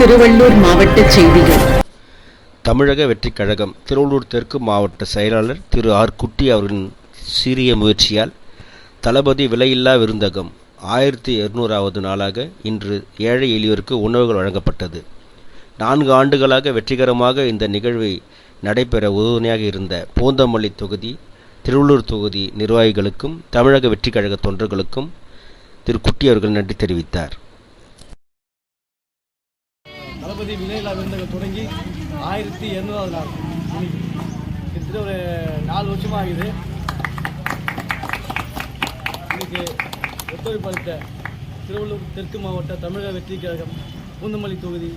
திருவள்ளூர் மாவட்ட செய்திகள். தமிழக வெற்றிக் கழகம் திருவள்ளூர் தெற்கு மாவட்ட செயலாளர் திரு ஆர். குட்டி அவர்களின் சீரிய முயற்சியால் தளபதி விலையில்லா விருந்தகம் 1200வது நாளாக இன்று ஏழை எளியோருக்கு உணவுகள் வழங்கப்பட்டது. 4 ஆண்டுகளாக வெற்றிகரமாக இந்த நிகழ்வை நடைபெற உறுதுணையாக இருந்த பூந்தமல்லி தொகுதி, திருவள்ளூர் தொகுதி நிர்வாகிகளுக்கும் தமிழக வெற்றிக் கழக தொண்டர்களுக்கும் திரு குட்டி அவர்கள் நன்றி தெரிவித்தார். தளபதி விலையில்லா விருந்தகம் தொடங்கி 1200வது நாள், கிட்டத்தட்ட ஒரு 4 வருஷமாக ஆகுது. இன்னைக்கு ஒத்துழைப்பு அளித்த திருவள்ளூர் தெற்கு மாவட்ட தமிழக வெற்றிக் கழகம் பூந்தமல்லி தொகுதி,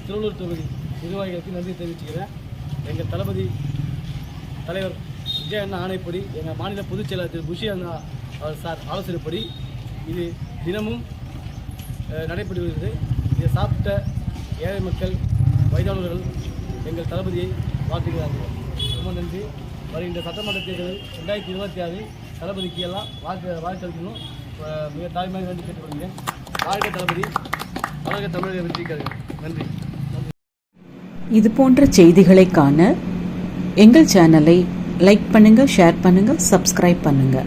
திருவள்ளூர் தொகுதி நிர்வாகிகளுக்கு நன்றி தெரிவிச்சுக்கிறேன். எங்கள் தளபதி தலைவர் விஜய் அண்ணா ஆணைப்படி, எங்கள் மாநில பொதுச் செயலாளர் திரு புஷி அண்ணா அவர் சார் ஆலோசனைப்படி இது தினமும் நடைபெற்று வருகிறது. இதை சாப்பிட்ட ஏழை மக்கள், வயதானவர்கள் எங்கள் தளபதியை வாழ்த்துகிறார்கள். ரொம்ப நன்றி. வருகின்ற சட்டமன்ற தேர்தலில் 2026 தளபதிக்கு எல்லாம் வாக்களிக்கணும். மிக தாய்மையாக வேண்டி கேட்டுக்கொள்கிறேன். வாழ்க தளபதி, வாழ்க தமிழக வெற்றிக் கழகம். நன்றி. இது போன்ற செய்திகளை காண எங்கள் சேனலை லைக் பண்ணுங்க, ஷேர் பண்ணுங்க, சப்ஸ்கிரைப் பண்ணுங்க.